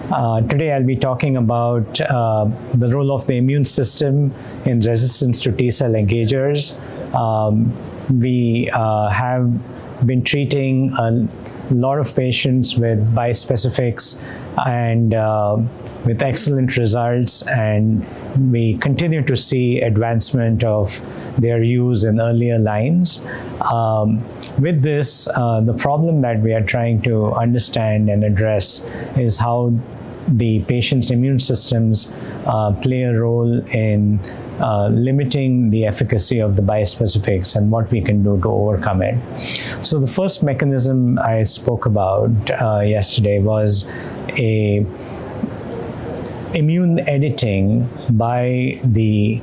Today I'll be talking about the role of the immune system in resistance to T-cell engagers. We have been treating a lot of patients with bispecifics and with excellent results, and we continue to see advancement of their use in earlier lines. With this, the problem that we are trying to understand and address is how the patient's immune systems play a role in limiting the efficacy of the bispecifics and what we can do to overcome it. So the first mechanism I spoke about yesterday was immune editing by the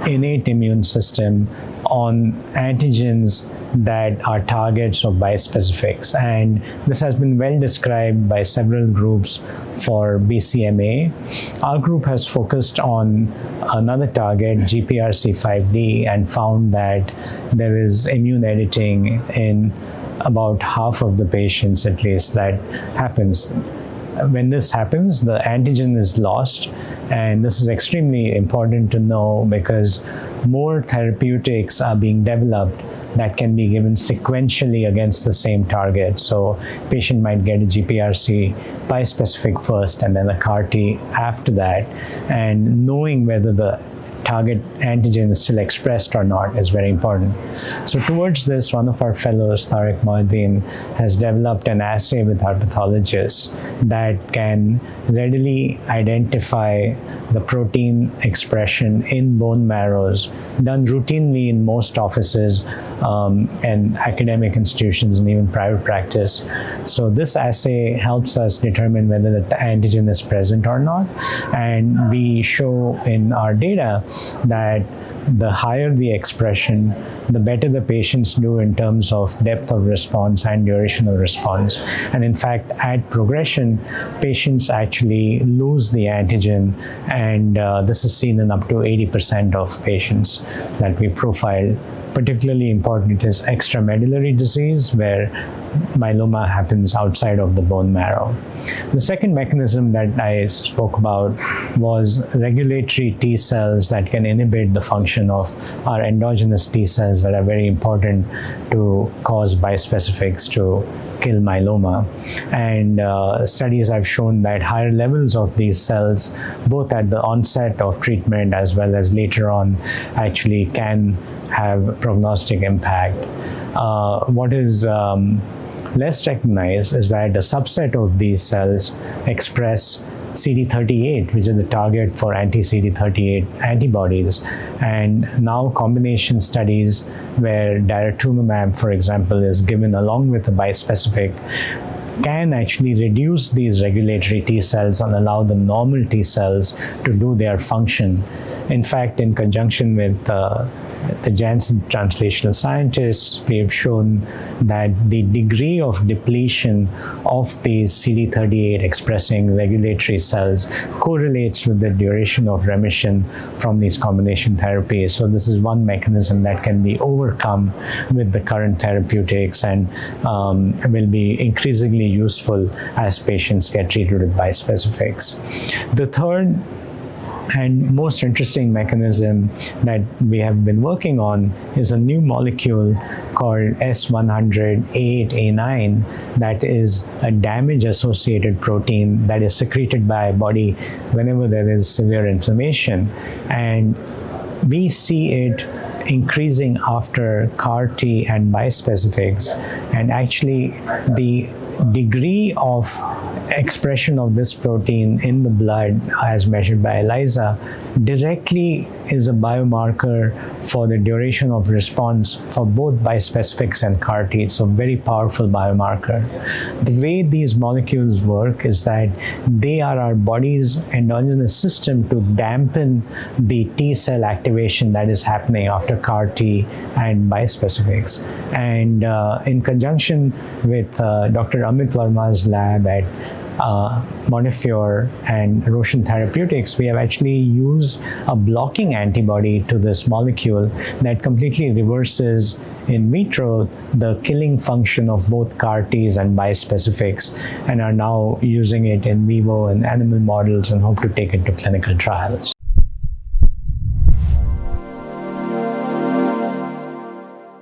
innate immune system on antigens that are targets of bispecifics. And this has been well described by several groups for BCMA. Our group has focused on another target, GPRC5D, and found that there is immune editing in about half of the patients, at least, that happens. When this happens, the antigen is lost, and this is extremely important to know because more therapeutics are being developed that can be given sequentially against the same target. So patient might get a GPRC bispecific first and then a CAR-T after that, and knowing whether the target antigen is still expressed or not is very important. So towards this, one of our fellows, Tariq Mohideen, has developed an assay with our pathologists that can readily identify the protein expression in bone marrows, done routinely in most offices and academic institutions and even private practice. So this assay helps us determine whether the antigen is present or not. And we show in our data that the higher the expression, the better the patients do in terms of depth of response and duration of response. And in fact, at progression, patients actually lose the antigen, and this is seen in up to 80% of patients that we profiled. Particularly important is extramedullary disease, where myeloma happens outside of the bone marrow. The second mechanism that I spoke about was regulatory T cells that can inhibit the function of our endogenous T cells that are very important to cause bispecifics to kill myeloma. And studies have shown that higher levels of these cells, both at the onset of treatment as well as later on, actually can have prognostic impact. What is less recognized is that a subset of these cells express CD38, which is the target for anti-CD38 antibodies. And now combination studies where daratumumab, for example, is given along with a bispecific can actually reduce these regulatory T cells and allow the normal T cells to do their function. In fact, in conjunction with the Janssen translational scientists, we have shown that the degree of depletion of these CD38 expressing regulatory cells correlates with the duration of remission from these combination therapies. So this is one mechanism that can be overcome with the current therapeutics and will be increasingly useful as patients get treated with bispecifics. The third and most interesting mechanism that we have been working on is a new molecule called S100A8A9 that is a damage-associated protein that is secreted by the body whenever there is severe inflammation. And we see it increasing after CAR-T and bispecifics. And actually, the degree of expression of this protein in the blood as measured by ELISA directly is a biomarker for the duration of response for both bispecifics and CAR-T, so very powerful biomarker. The way these molecules work is that they are our body's endogenous system to dampen the T cell activation that is happening after CAR-T and bispecifics. And in conjunction with Dr. Amit Verma's lab at Montefiore and Roshan Therapeutics, we have actually used a blocking antibody to this molecule that completely reverses in vitro the killing function of both CAR Ts and bispecifics, and are now using it in vivo in animal models and hope to take it to clinical trials.